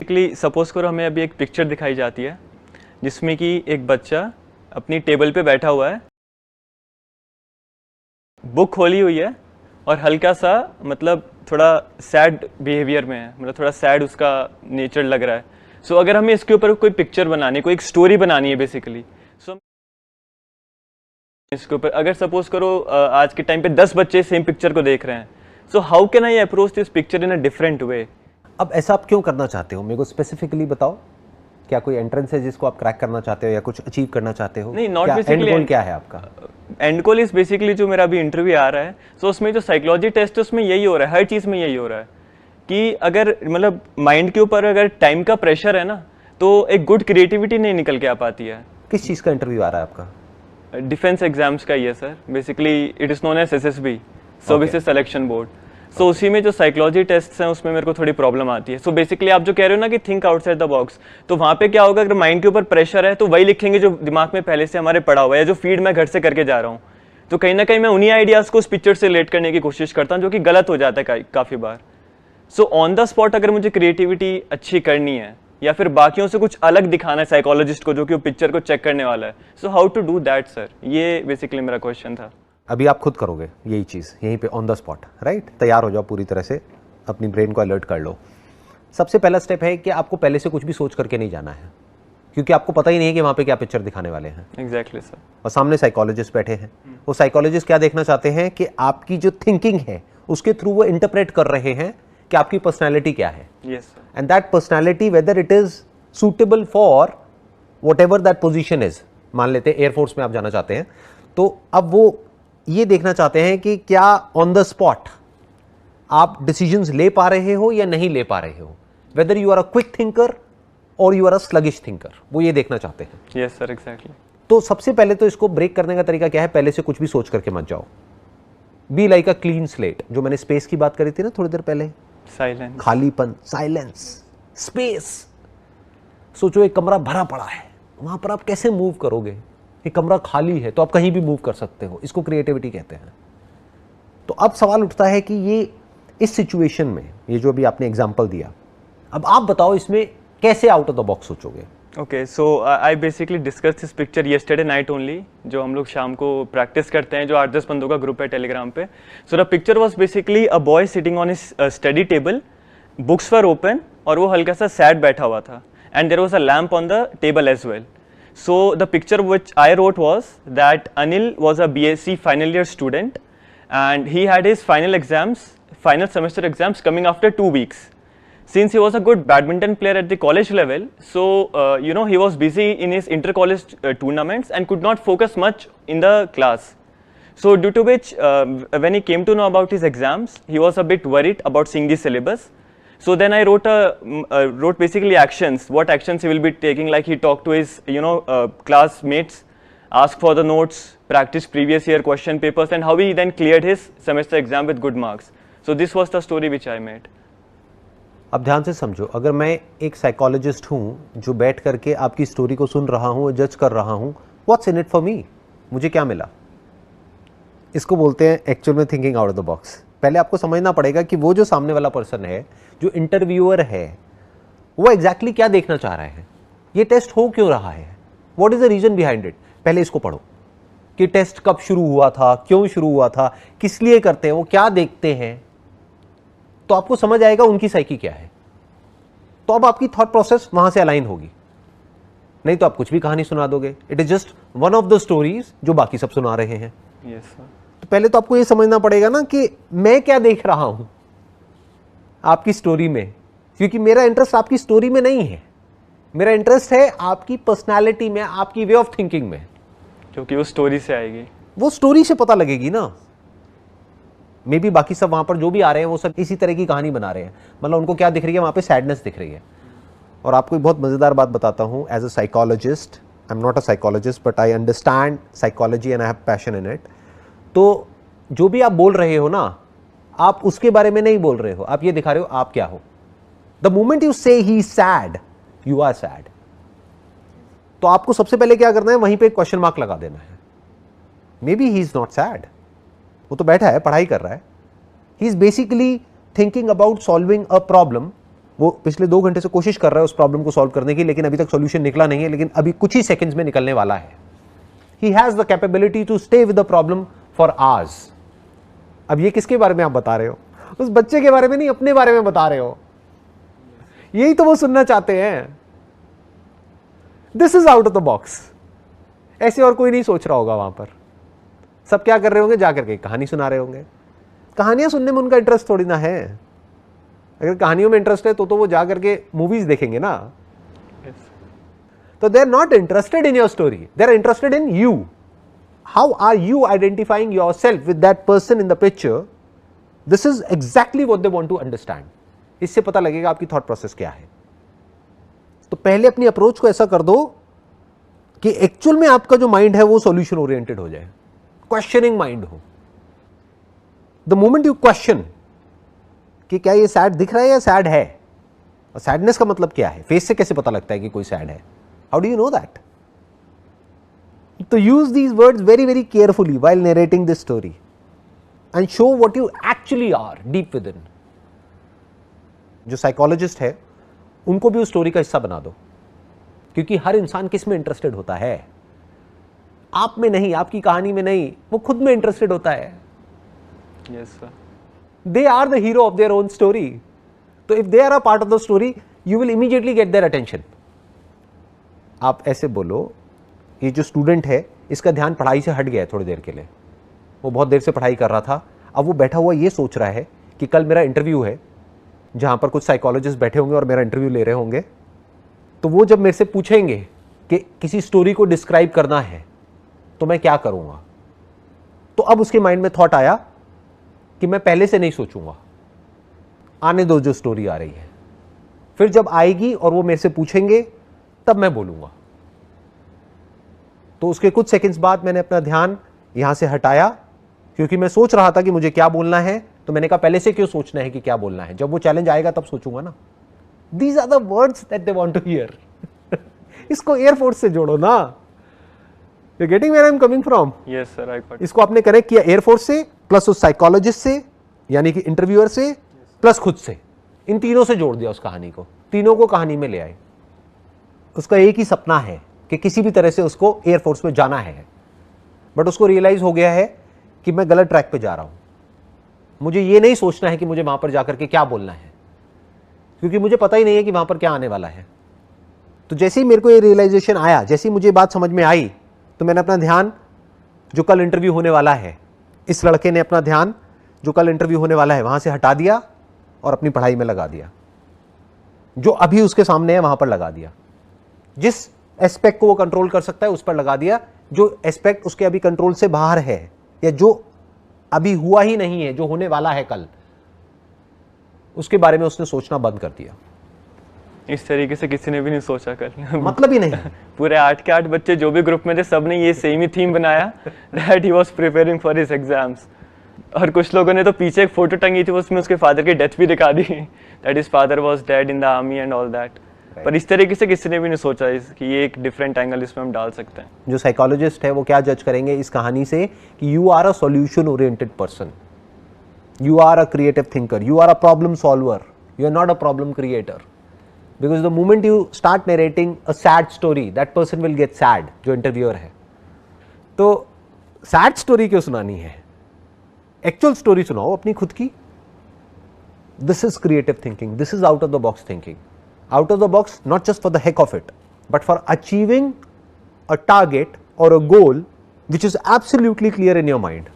Basically suppose करो हमें अभी एक पिक्चर दिखाई जाती है जिसमें कि एक बच्चा अपनी टेबल पे बैठा हुआ है, बुक खोली हुई है और हल्का सा मतलब थोड़ा सैड बिहेवियर में है, मतलब थोड़ा सैड उसका नेचर लग रहा है। सो अगर हमें इसके ऊपर कोई पिक्चर बनानी, कोई एक स्टोरी बनानी है बेसिकली, सो इसके ऊपर अगर सपोज करो आज के टाइम पे 10 बच्चे सेम पिक्चर को देख रहे हैं, so how can I approach this picture in a different way. अब ऐसा आप क्यों करना चाहते हो, मेरे को स्पेसिफिकली बताओ। क्या कोई एंट्रेंस है जिसको आप क्रैक करना चाहते हो या कुछ अचीव करना चाहते हो? नहीं, नॉट बेसिकली। एंड गोल क्या है आपका? एंड गोल इज बेसिकली जो मेरा अभी इंटरव्यू आ रहा है, सो उसमें जो साइकोलॉजी टेस्ट है उसमें यही हो रहा है, हर चीज़ में यही हो रहा है कि अगर मतलब माइंड के ऊपर अगर टाइम का प्रेशर है ना, तो एक गुड क्रिएटिविटी नहीं निकल के आ पाती है। किस चीज़ का इंटरव्यू आ रहा है आपका? डिफेंस एग्जाम्स का ही है sir, basically it is known as SSB, services selection board. So उसी में जो साइकोलॉजी टेस्ट हैं उसमें मेरे को थोड़ी प्रॉब्लम आती है। सो बेसिकली आप जो कह रहे हो ना कि थिंक आउटसाइड द बॉक्स, तो वहाँ पे क्या होगा, अगर माइंड के ऊपर प्रेशर है तो वही लिखेंगे जो दिमाग में पहले से हमारे पड़ा हुआ है, जो फीड मैं घर से करके जा रहा हूँ। तो कहीं ना कहीं मैं उन्हीं आइडियाज़ को उस पिक्चर से रिलेट करने की कोशिश करता हूँ, जो कि गलत हो जाता है काफ़ी बार। सो ऑन द स्पॉट अगर मुझे क्रिएटिविटी अच्छी करनी है या फिर बाकियों से कुछ अलग दिखाना है साइकोलॉजिस्ट को, जो कि वो पिक्चर को चेक करने वाला है, so how to do that sir, ये बेसिकली मेरा क्वेश्चन था। अभी आप खुद करोगे यही चीज़ यहीं पे ऑन द स्पॉट, राइट? तैयार हो जाओ पूरी तरह से, अपनी ब्रेन को अलर्ट कर लो। सबसे पहला स्टेप है कि आपको पहले से कुछ भी सोच करके नहीं जाना है, क्योंकि आपको पता ही नहीं है कि वहाँ पे क्या पिक्चर दिखाने वाले हैं। Exactly sir. और सामने साइकोलॉजिस्ट बैठे हैं, वो साइकोलॉजिस्ट क्या देखना चाहते हैं कि आपकी जो थिंकिंग है उसके थ्रू वो इंटरप्रेट कर रहे हैं कि आपकी पर्सनैलिटी क्या है। Yes sir. And that personality whether it is suitable for what ever that position is. मान लेते हैं एयरफोर्स में आप जाना चाहते हैं, तो अब वो ये देखना चाहते हैं कि क्या ऑन द स्पॉट आप डिसीजंस ले पा रहे हो या नहीं ले पा रहे हो, whether you are a quick thinker और you are a sluggish thinker, वो ये देखना चाहते हैं। Yes sir, exactly. तो सबसे पहले तो इसको ब्रेक करने का तरीका क्या है, पहले से कुछ भी सोच करके मत जाओ। Be like a clean slate, जो मैंने स्पेस की बात करी थी ना थोड़ी देर पहले, साइलेंस, खालीपन, साइलेंस, स्पेस। सोचो एक कमरा भरा पड़ा है, वहां पर आप कैसे मूव करोगे? ये कमरा खाली है तो आप कहीं भी मूव कर सकते हो, इसको क्रिएटिविटी कहते हैं। तो अब सवाल उठता है कि ये इस सिचुएशन में, ये जो अभी आपने एग्जांपल दिया, अब आप बताओ इसमें कैसे आउट ऑफ द बॉक्स सोचोगे? Okay, so I basically discuss this picture yesterday night only, जो हम लोग शाम को प्रैक्टिस करते हैं, जो 8-10 बंदों का ग्रुप है टेलीग्राम पे। So the picture was basically a boy sitting on his study table, books were open, और वो हल्का सा सैड बैठा हुआ था, and there was a lamp on the table as well. So the picture which I wrote was that Anil was a BSc final year student, and he had his final semester exams coming after 2 weeks. Since he was a good badminton player at the college level, so he was busy in his inter-college tournaments and could not focus much in the class. So due to which, when he came to know about his exams, he was a bit worried about seeing the syllabus. So then I wrote basically actions, what actions he will be taking, like he talked to his classmates, asked for the notes, practiced previous year question papers, and how he then cleared his semester exam with good marks. So this was the story which I made. अब ध्यान से समझो, अगर मैं एक psychologist हूँ जो बैठ करके आपकी स्टोरी को सुन रहा हूँ, जज कर रहा हूँ, what's in it for me, मुझे क्या मिला? इसको बोलते हैं एक्चुअल में thinking out of the box. पहले आपको समझना पड़ेगा कि वो जो सामने वाला पर्सन है, जो इंटरव्यूअर है, वो एग्जैक्टली क्या देखना चाह रहा है, ये टेस्ट हो क्यों रहा है, what is the reason behind it. पहले इसको पढ़ो कि टेस्ट कब शुरू हुआ था, क्यों शुरू हुआ था, किस लिए करते हैं, वो क्या देखते हैं, तो आपको समझ आएगा उनकी साइकी क्या है। तो अब आपकी थॉट प्रोसेस वहां से अलाइन होगी, नहीं तो आप कुछ भी कहानी सुना दोगे। It is just one of the stories जो बाकी सब सुना रहे हैं। Yes sir. तो पहले तो आपको ये समझना पड़ेगा ना कि मैं क्या देख रहा हूं आपकी स्टोरी में, क्योंकि मेरा इंटरेस्ट आपकी स्टोरी में नहीं है, मेरा इंटरेस्ट है आपकी पर्सनालिटी में, आपकी वे ऑफ थिंकिंग में, क्योंकि वो स्टोरी से आएगी, वो स्टोरी से पता लगेगी ना। मे बी बाकी सब वहां पर जो भी आ रहे हैं वो सब इसी तरह की कहानी बना रहे हैं, मतलब उनको क्या दिख रही है, वहां पे सैडनेस दिख रही है। और आपको एक बहुत मजेदार बात बताता हूं, as a psychologist, I am not a psychologist but I understand psychology and I have passion in it. तो जो भी आप बोल रहे हो ना, आप उसके बारे में नहीं बोल रहे हो, आप ये दिखा रहे हो आप क्या हो। द मोमेंट यू से ही सैड, यू आर सैड। तो आपको सबसे पहले क्या करना है, वहीं पे क्वेश्चन मार्क लगा देना है। May be he is not sad, वो तो बैठा है पढ़ाई कर रहा है, he is basically thinking about solving a problem वो पिछले 2 घंटे से कोशिश कर रहा है उस प्रॉब्लम को सॉल्व करने की, लेकिन अभी तक सॉल्यूशन निकला नहीं है, लेकिन अभी कुछ ही सेकंड्स में निकलने वाला है। He has the capability to stay with the problem for hours. अब ये किसके बारे में आप बता रहे हो? उस बच्चे के बारे में नहीं, अपने बारे में बता रहे हो। यही तो वो सुनना चाहते हैं। This is out of the box. ऐसे और कोई नहीं सोच रहा होगा वहां पर। सब क्या कर रहे होंगे? जाकर के कहानी सुना रहे होंगे। कहानियां सुनने में उनका इंटरेस्ट थोड़ी ना है। अगर कहानियों में इंटरेस्ट है तो वो जाकर के मूवीज देखेंगे ना। तो they are not interested in your story, they are interested in you. How are you identifying your self with that person in the picture? This is exactly what they want to understand. इससे पता लगेगा आपकी thought process क्या है। तो पहले अपनी approach को ऐसा कर दो कि एक्चुअल में आपका जो माइंड है वो सॉल्यूशन ओरिएंटेड हो जाए, क्वेश्चनिंग माइंड हो। द मोमेंट यू क्वेश्चन कि क्या ये सैड दिख रहा है या सैड है, और सैडनेस का मतलब क्या है, फेस से कैसे पता लगता है कि कोई सैड है? How do you know that? तो use these words very very carefully while narrating this story and show what you actually are deep within. जो साइकोलॉजिस्ट है उनको भी उस स्टोरी का हिस्सा बना दो, क्योंकि हर इंसान किस में इंटरेस्टेड होता है? आप में नहीं, आपकी कहानी में नहीं, वो खुद में इंटरेस्टेड होता है। Yes sir. They are the hero of their own story. तो if they are a part of the story, you will immediately get their attention. आप ऐसे बोलो, ये जो स्टूडेंट है इसका ध्यान पढ़ाई से हट गया है थोड़ी देर के लिए। वो बहुत देर से पढ़ाई कर रहा था, अब वो बैठा हुआ ये सोच रहा है कि कल मेरा इंटरव्यू है जहाँ पर कुछ साइकोलॉजिस्ट बैठे होंगे और मेरा इंटरव्यू ले रहे होंगे। तो वो जब मेरे से पूछेंगे कि किसी स्टोरी को डिस्क्राइब करना है तो मैं क्या करूँगा, तो अब उसके माइंड में थॉट आया कि मैं पहले से नहीं सोचूंगा, आने दो जो स्टोरी आ रही है, फिर जब आएगी और वो मेरे से पूछेंगे तब मैं बोलूंगा। तो उसके कुछ सेकंड्स बाद मैंने अपना ध्यान यहां से हटाया, क्योंकि मैं सोच रहा था कि मुझे क्या बोलना है, तो मैंने कहा पहले से क्यों सोचना है कि क्या बोलना है, जब वो चैलेंज आएगा तब सोचूंगा ना। These are the words that they want to hear. इसको एयरफोर्स से जोड़ो ना। You getting where I am coming from? Yes sir, I got. इसको आपने कनेक्ट किया एयरफोर्स से, प्लस उस साइकोलॉजिस्ट से यानी कि इंटरव्यूअर से, प्लस खुद से। इन तीनों से जोड़ दिया उस कहानी को, तीनों को कहानी में ले आए। उसका एक ही सपना है कि किसी भी तरह से उसको एयरफोर्स में जाना है, बट उसको रियलाइज हो गया है कि मैं गलत ट्रैक पे जा रहा हूं। मुझे ये नहीं सोचना है कि मुझे वहां पर जाकर के क्या बोलना है, क्योंकि मुझे पता ही नहीं है कि वहां पर क्या आने वाला है। तो जैसे ही मेरे को ये रियलाइजेशन आया, जैसे ही मुझे बात समझ में आई, तो मैंने अपना ध्यान जो कल इंटरव्यू होने वाला है, इस लड़के ने अपना ध्यान जो कल इंटरव्यू होने वाला है वहां से हटा दिया और अपनी पढ़ाई में लगा दिया। जो अभी उसके सामने है वहां पर लगा दिया। जिस एस्पेक्ट को वो कंट्रोल कर सकता है उस पर लगा दिया। जो एस्पेक्ट उसके अभी कंट्रोल से बाहर है या जो अभी हुआ ही नहीं है, जो होने वाला है कल, उसके बारे में उसने सोचना बंद कर दिया। इस तरीके से किसी ने भी नहीं सोचा कल। मतलब ही नहीं। पूरे 8 के 8 बच्चे जो भी ग्रुप में थे, सब ने ये सेम ही थीम बनाया that he was preparing for his exams. और कुछ लोगों ने तो पीछे एक फोटो टंगी थी, उसमें उसके फादर की डेथ भी दिखा दी, that his father was dead in the army and all that. पर इस तरीके से किसी ने भी नहीं सोचा कि ये एक डिफरेंट एंगल इसमें हम डाल सकते हैं। जो साइकोलॉजिस्ट है वो क्या जज करेंगे इस कहानी से कि you are a solution oriented person, you are a creative thinker, you are a problem solver, you are not a problem creator. Because the moment you start narrating a sad story, that person will get sad, जो interviewer है। तो sad story क्यों सुनानी है? Actual story सुनाओ अपनी खुद की। This is creative thinking, this is out of the box thinking. Out of the box, not just for the heck of it, but for achieving a target or a goal which is absolutely clear in your mind.